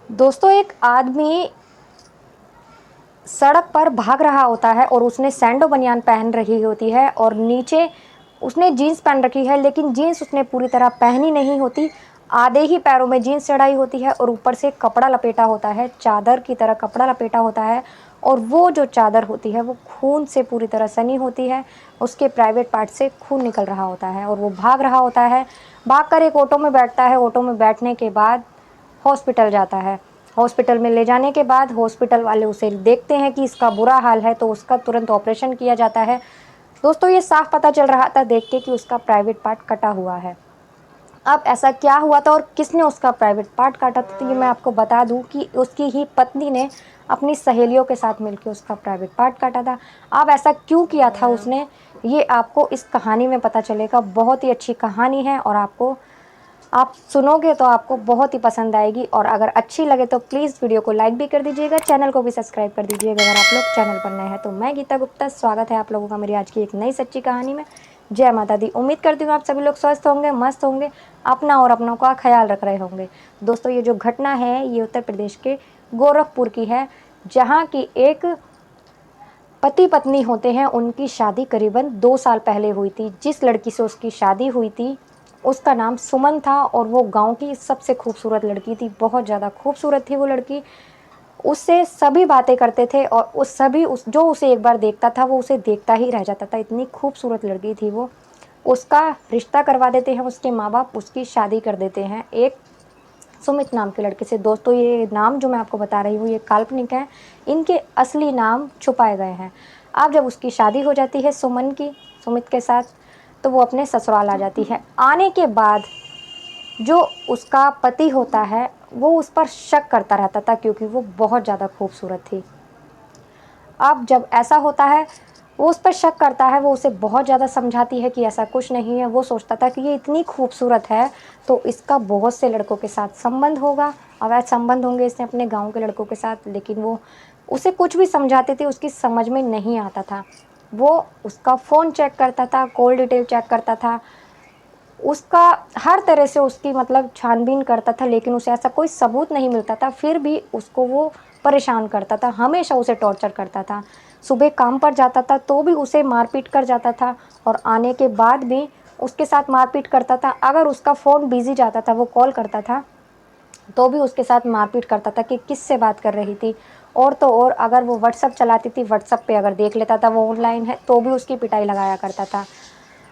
दोस्तों, एक आदमी सड़क पर भाग रहा होता है और उसने सैंडो बनियान पहन रखी होती है और नीचे उसने जीन्स पहन रखी है, लेकिन जीन्स उसने पूरी तरह पहनी नहीं होती। आधे ही पैरों में जीन्स चढ़ाई होती है और ऊपर से कपड़ा लपेटा होता है, चादर की तरह कपड़ा लपेटा होता है। और वो जो चादर होती है वो खून से पूरी तरह सनी होती है। उसके प्राइवेट पार्ट से खून निकल रहा होता है और वो भाग रहा होता है। भागकर एक ऑटो में बैठता है। ऑटो में बैठने के बाद हॉस्पिटल जाता है। हॉस्पिटल में ले जाने के बाद हॉस्पिटल वाले उसे देखते हैं कि इसका बुरा हाल है, तो उसका तुरंत ऑपरेशन किया जाता है। दोस्तों, ये साफ पता चल रहा था देख के कि उसका प्राइवेट पार्ट कटा हुआ है। अब ऐसा क्या हुआ था और किसने उसका प्राइवेट पार्ट काटा था, तो ये मैं आपको बता दूं कि उसकी ही पत्नी ने अपनी सहेलियों के साथ मिलकर उसका प्राइवेट पार्ट काटा था। अब ऐसा क्यों किया था उसने, ये आपको इस कहानी में पता चलेगा। बहुत ही अच्छी कहानी है और आप सुनोगे तो आपको बहुत ही पसंद आएगी। और अगर अच्छी लगे तो प्लीज़ वीडियो को लाइक भी कर दीजिएगा, चैनल को भी सब्सक्राइब कर दीजिएगा अगर आप लोग चैनल पर नए हैं। तो मैं गीता गुप्ता, स्वागत है आप लोगों का मेरी आज की एक नई सच्ची कहानी में। जय माता दी। उम्मीद करती हूँ आप सभी लोग स्वस्थ होंगे, मस्त होंगे, अपना और अपनों का ख्याल रख रहे होंगे। दोस्तों, ये जो घटना है ये उत्तर प्रदेश के गोरखपुर की है, जहाँ की एक पति पत्नी होते हैं, उनकी शादी करीबन 2 साल पहले हुई थी। जिस लड़की से उसकी शादी हुई थी उसका नाम सुमन था और वो गांव की सबसे खूबसूरत लड़की थी। बहुत ज़्यादा खूबसूरत थी वो लड़की। उससे सभी बातें करते थे और जो उसे एक बार देखता था वो उसे देखता ही रह जाता था। इतनी खूबसूरत लड़की थी वो। उसका रिश्ता करवा देते हैं उसके माँ बाप, उसकी शादी कर देते हैं एक सुमित नाम के लड़के से। दोस्तों, ये नाम जो मैं आपको बता रही हूँ ये काल्पनिक है, इनके असली नाम छुपाए गए हैं। अब जब उसकी शादी हो जाती है सुमन की सुमित के साथ, तो वो अपने ससुराल आ जाती है। आने के बाद जो उसका पति होता है वो उस पर शक करता रहता था, क्योंकि वो बहुत ज़्यादा खूबसूरत थी। अब जब ऐसा होता है वो उस पर शक करता है, वो उसे बहुत ज़्यादा समझाती है कि ऐसा कुछ नहीं है। वो सोचता था कि ये इतनी खूबसूरत है तो इसका बहुत से लड़कों के साथ संबंध होगा, अवैध संबंध होंगे इसने अपने गांव के लड़कों के साथ। लेकिन वो उसे कुछ भी समझाती थी उसकी समझ में नहीं आता था। वो उसका फ़ोन चेक करता था, कॉल डिटेल चेक करता था, उसका हर तरह से उसकी मतलब छानबीन करता था, लेकिन उसे ऐसा कोई सबूत नहीं मिलता था। फिर भी उसको वो परेशान करता था, हमेशा उसे टॉर्चर करता था। सुबह काम पर जाता था तो भी उसे मारपीट कर जाता था और आने के बाद भी उसके साथ मारपीट करता था। अगर उसका फ़ोन बिजी जाता था, वो कॉल करता था, तो भी उसके साथ मारपीट करता था कि किससे बात कर रही थी। और तो और अगर वो व्हाट्सअप चलाती थी, व्हाट्सअप पे अगर देख लेता था वो ऑनलाइन है, तो भी उसकी पिटाई लगाया करता था।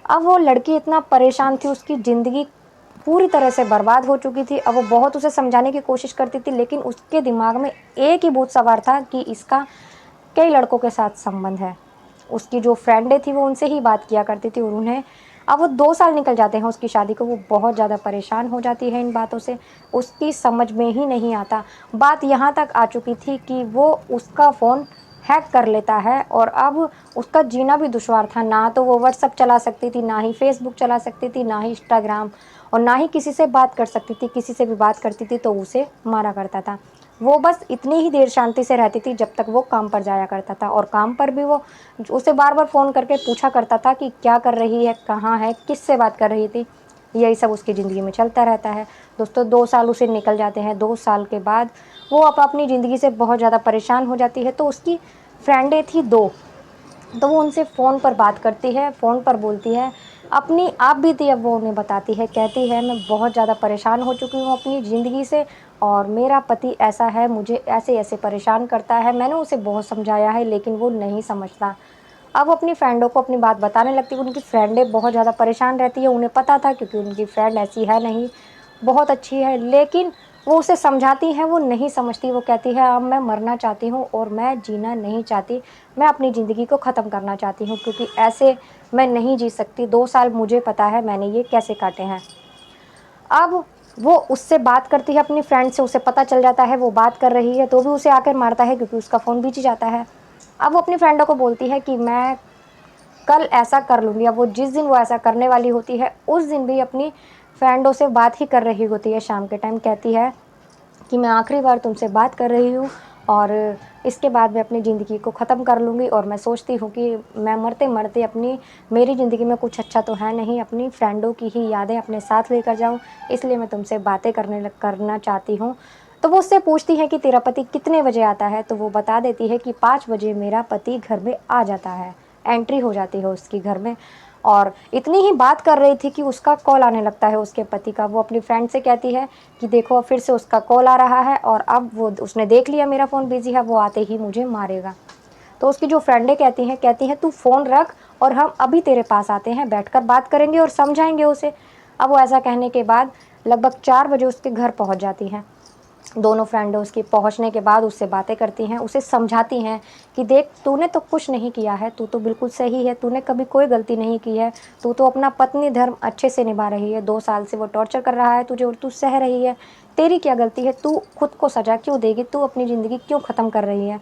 अब वो लड़की इतना परेशान थी, उसकी ज़िंदगी पूरी तरह से बर्बाद हो चुकी थी। अब वो बहुत उसे समझाने की कोशिश करती थी, लेकिन उसके दिमाग में एक ही भूत सवार था कि इसका कई लड़कों के साथ संबंध है। उसकी जो फ्रेंडें थी वो उनसे ही बात किया करती थी और उन्हें अब वो 2 साल निकल जाते हैं उसकी शादी को। वो बहुत ज़्यादा परेशान हो जाती है इन बातों से, उसकी समझ में ही नहीं आता। बात यहाँ तक आ चुकी थी कि वो उसका फ़ोन हैक कर लेता है और अब उसका जीना भी दुश्वार था। ना तो वो व्हाट्सअप चला सकती थी, ना ही फेसबुक चला सकती थी, ना ही इंस्टाग्राम, और ना ही किसी से बात कर सकती थी। किसी से भी बात करती थी तो उसे मारा करता था। वो बस इतनी ही देर शांति से रहती थी जब तक वो काम पर जाया करता था, और काम पर भी वो उसे बार बार फ़ोन करके पूछा करता था कि क्या कर रही है, कहाँ है, किससे बात कर रही थी। यही सब उसकी ज़िंदगी में चलता रहता है। दोस्तों, 2 साल उसे निकल जाते हैं। 2 साल के बाद वो अपनी ज़िंदगी से बहुत ज़्यादा परेशान हो जाती है। तो उसकी फ्रेंडें थी 2, तो वो उनसे फ़ोन पर बात करती है, फ़ोन पर बोलती है, अपनी आप बीती अब वो उन्हें बताती है। कहती है, मैं बहुत ज़्यादा परेशान हो चुकी हूँ अपनी ज़िंदगी से और मेरा पति ऐसा है, मुझे ऐसे-ऐसे परेशान करता है। मैंने उसे बहुत समझाया है लेकिन वो नहीं समझता। अब वो अपनी फ्रेंडों को अपनी बात बताने लगती है। उनकी फ्रेंडें बहुत ज़्यादा परेशान रहती है, उन्हें पता था क्योंकि उनकी फ्रेंड ऐसी है नहीं, बहुत अच्छी है। लेकिन वो उसे समझाती हैं, वो नहीं समझती। वो कहती है, अब मैं मरना चाहती हूँ और मैं जीना नहीं चाहती, मैं अपनी ज़िंदगी को ख़त्म करना चाहती हूँ, क्योंकि ऐसे मैं नहीं जी सकती। 2 साल मुझे पता है मैंने ये कैसे काटे हैं। अब वो उससे बात करती है अपनी फ्रेंड से, उसे पता चल जाता है वो बात कर रही है, तो भी उसे आकर मारता है क्योंकि उसका फ़ोन बिजी जाता है। अब वो अपनी फ्रेंडों को बोलती है कि मैं कल ऐसा कर लूँगी। अब वो जिस दिन वो ऐसा करने वाली होती है उस दिन भी अपनी फ्रेंडों से बात ही कर रही होती है। शाम के टाइम कहती है कि मैं आखिरी बार तुमसे बात कर रही हूँ और इसके बाद मैं अपनी ज़िंदगी को ख़त्म कर लूँगी, और मैं सोचती हूँ कि मैं मरते-मरते मेरी ज़िंदगी में कुछ अच्छा तो है नहीं, अपनी फ्रेंडों की ही यादें अपने साथ लेकर जाऊँ, इसलिए मैं तुमसे बातें करना चाहती हूँ। तो वो उससे पूछती है कि तेरा पति कितने बजे आता है, तो वो बता देती है कि 5 बजे मेरा पति घर में आ जाता है, एंट्री हो जाती है उसकी घर में। और इतनी ही बात कर रही थी कि उसका कॉल आने लगता है उसके पति का। वो अपनी फ्रेंड से कहती है कि देखो फिर से उसका कॉल आ रहा है और अब वो उसने देख लिया मेरा फ़ोन बिज़ी है, वो आते ही मुझे मारेगा। तो उसकी जो फ्रेंडें कहती हैं तू फ़ोन रख और हम अभी तेरे पास आते हैं, बैठकर बात करेंगे और समझाएंगे उसे। अब वो ऐसा कहने के बाद लगभग 4 बजे उसके घर पहुंच जाती हैं। दोनों फ्रेंड उसकी पहुंचने के बाद उससे बातें करती हैं, उसे समझाती हैं कि देख तूने तो कुछ नहीं किया है, तू तो बिल्कुल सही है, तूने कभी कोई गलती नहीं की है, तू तो अपना पत्नी धर्म अच्छे से निभा रही है, 2 साल से वो टॉर्चर कर रहा है तुझे और तू सह रही है, तेरी क्या गलती है, तू खुद को सज़ा क्यों देगी, तू अपनी ज़िंदगी क्यों ख़त्म कर रही है।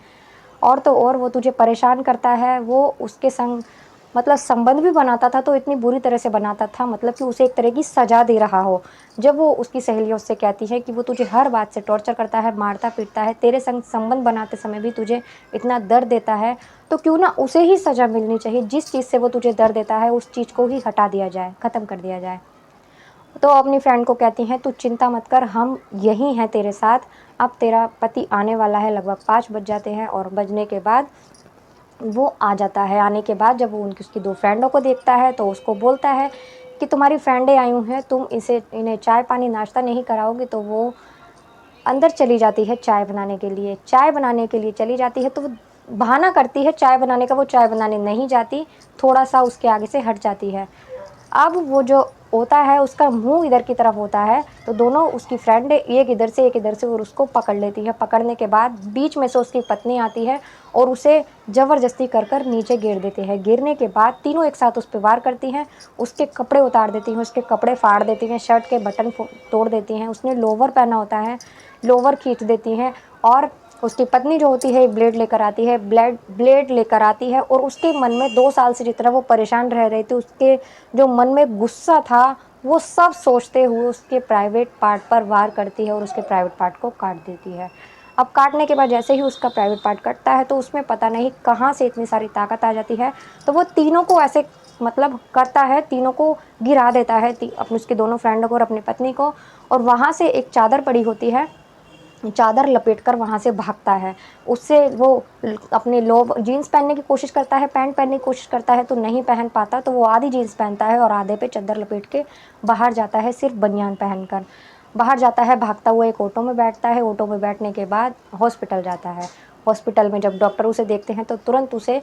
और तो और वो तुझे परेशान करता है, वो उसके संग मतलब संबंध भी बनाता था तो इतनी बुरी तरह से बनाता था, मतलब कि उसे एक तरह की सज़ा दे रहा हो। जब वो उसकी सहेलियाँ उससे कहती हैं कि वो तुझे हर बात से टॉर्चर करता है, मारता पीटता है, तेरे संग संबंध बनाते समय भी तुझे इतना दर्द देता है, तो क्यों ना उसे ही सज़ा मिलनी चाहिए, जिस चीज़ से वो तुझे दर्द देता है उस चीज़ को ही हटा दिया जाए, ख़त्म कर दिया जाए। तो अपनी फ्रेंड को कहती हैं तू चिंता मत कर, हम यहीं हैं तेरे साथ। अब तेरा पति आने वाला है, लगभग 5 बज जाते हैं और बजने के बाद वो आ जाता है। आने के बाद जब वो उनकी उसकी 2 फ्रेंडों को देखता है तो उसको बोलता है कि तुम्हारी फ्रेंडें आई हुई हैं, तुम इन्हें चाय पानी नाश्ता नहीं कराओगे। तो वो अंदर चली जाती है चाय बनाने के लिए। चाय बनाने के लिए चली जाती है तो वो बहाना करती है चाय बनाने का, वो चाय बनाने नहीं जाती, थोड़ा-सा उसके आगे से हट जाती है। अब वो जो होता है उसका मुँह इधर की तरफ होता है, तो दोनों उसकी फ्रेंड एक इधर से और उसको पकड़ लेती है। पकड़ने के बाद बीच में से उसकी पत्नी आती है और उसे ज़बरदस्ती कर नीचे गिर देते हैं। गिरने के बाद तीनों एक साथ उस पे वार करती हैं, उसके कपड़े उतार देती हैं, उसके कपड़े फाड़ देती हैं, शर्ट के बटन तोड़ देती हैं। उसने लोवर पहना होता है, लोवर खींच देती हैं और उसकी पत्नी जो होती है ब्लेड लेकर आती है, ब्लेड लेकर आती है और उसके मन में 2 साल से जितना वो परेशान रह रही थी, उसके जो मन में गुस्सा था वो सब सोचते हुए उसके प्राइवेट पार्ट पर वार करती है और उसके प्राइवेट पार्ट को काट देती है। अब काटने के बाद जैसे ही उसका प्राइवेट पार्ट कटता है तो उसमें पता नहीं कहाँ से इतनी सारी ताकत आ जाती है, तो वो तीनों को ऐसे मतलब करता है, तीनों को गिरा देता है, अपनी उसकी दोनों फ्रेंडों को और अपनी पत्नी को। और वहाँ से एक चादर पड़ी होती है, चादर लपेटकर वहाँ से भागता है। उससे वो अपने जीन्स पहनने की कोशिश करता है, पैंट पहनने की कोशिश करता है तो नहीं पहन पाता, तो वो आधी जीन्स पहनता है और आधे पे चादर लपेट के बाहर जाता है, सिर्फ बनियान पहनकर बाहर जाता है। भागता हुआ एक ऑटो में बैठता है, ऑटो में बैठने के बाद हॉस्पिटल जाता है। हॉस्पिटल में जब डॉक्टर उसे देखते हैं तो तुरंत उसे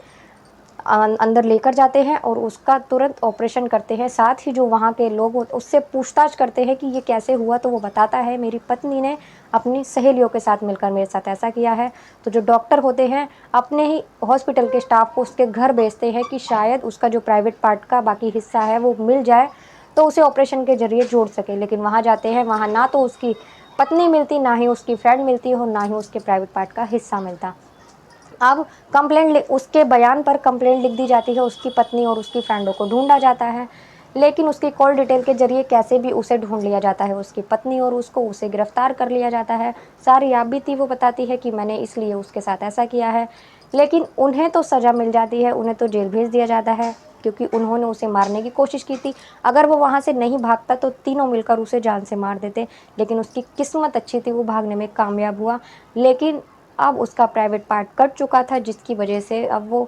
अंदर लेकर जाते हैं और उसका तुरंत ऑपरेशन करते हैं। साथ ही जो वहाँ के लोग उससे पूछताछ करते हैं कि ये कैसे हुआ, तो वो बताता है मेरी पत्नी ने अपनी सहेलियों के साथ मिलकर मेरे साथ ऐसा किया है। तो जो डॉक्टर होते हैं अपने ही हॉस्पिटल के स्टाफ को उसके घर भेजते हैं कि शायद उसका जो प्राइवेट पार्ट का बाकी हिस्सा है वो मिल जाए तो उसे ऑपरेशन के ज़रिए जोड़ सके। लेकिन वहाँ जाते हैं, वहाँ ना तो उसकी पत्नी मिलती, ना ही उसकी फ्रेंड मिलती और ना ही उसके प्राइवेट पार्ट का हिस्सा मिलता। अब उसके बयान पर कंप्लेंट लिख दी जाती है, उसकी पत्नी और उसकी फ्रेंडों को ढूंढा जाता है, लेकिन उसकी कॉल डिटेल के ज़रिए कैसे भी उसे ढूंढ लिया जाता है, उसकी पत्नी और उसको उसे गिरफ्तार कर लिया जाता है। सारी आप बीती वो बताती है कि मैंने इसलिए उसके साथ ऐसा किया है, लेकिन उन्हें तो सज़ा मिल जाती है, उन्हें तो जेल भेज दिया जाता है क्योंकि उन्होंने उसे मारने की कोशिश की थी। अगर वो वहाँ से नहीं भागता तो तीनों मिलकर उसे जान से मार देते, लेकिन उसकी किस्मत अच्छी थी, वो भागने में कामयाब हुआ। लेकिन अब उसका प्राइवेट पार्ट कट चुका था, जिसकी वजह से अब वो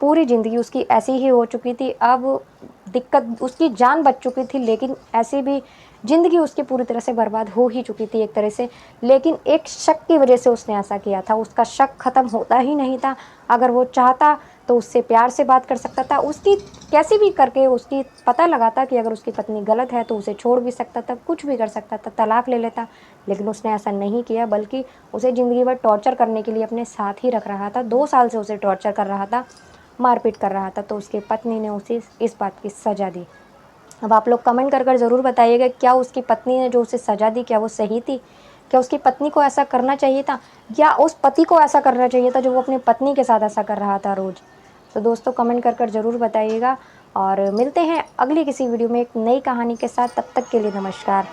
पूरी ज़िंदगी उसकी ऐसी ही हो चुकी थी। अब दिक्कत, उसकी जान बच चुकी थी लेकिन ऐसे भी ज़िंदगी उसकी पूरी तरह से बर्बाद हो ही चुकी थी एक तरह से। लेकिन एक शक की वजह से उसने ऐसा किया था, उसका शक ख़त्म होता ही नहीं था। अगर वो चाहता तो उससे प्यार से बात कर सकता था, उसकी कैसे भी करके उसकी पता लगाता कि अगर उसकी पत्नी गलत है तो उसे छोड़ भी सकता था, कुछ भी कर सकता था, तलाक ले लेता। लेकिन उसने ऐसा नहीं किया, बल्कि उसे ज़िंदगी भर टॉर्चर करने के लिए अपने साथ ही रख रहा था। 2 साल से उसे टॉर्चर कर रहा था, मारपीट कर रहा था, तो उसकी पत्नी ने उसे इस बात की सज़ा दी। अब आप लोग कमेंट कर ज़रूर बताइएगा, क्या उसकी पत्नी ने जो उसे सज़ा दी क्या वो सही थी? क्या उसकी पत्नी को ऐसा करना चाहिए था, या उस पति को ऐसा करना चाहिए था जो वो अपनी पत्नी के साथ ऐसा कर रहा था रोज़? तो दोस्तों कमेंट कर ज़रूर बताइएगा और मिलते हैं अगली किसी वीडियो में एक नई कहानी के साथ। तब तक के लिए नमस्कार।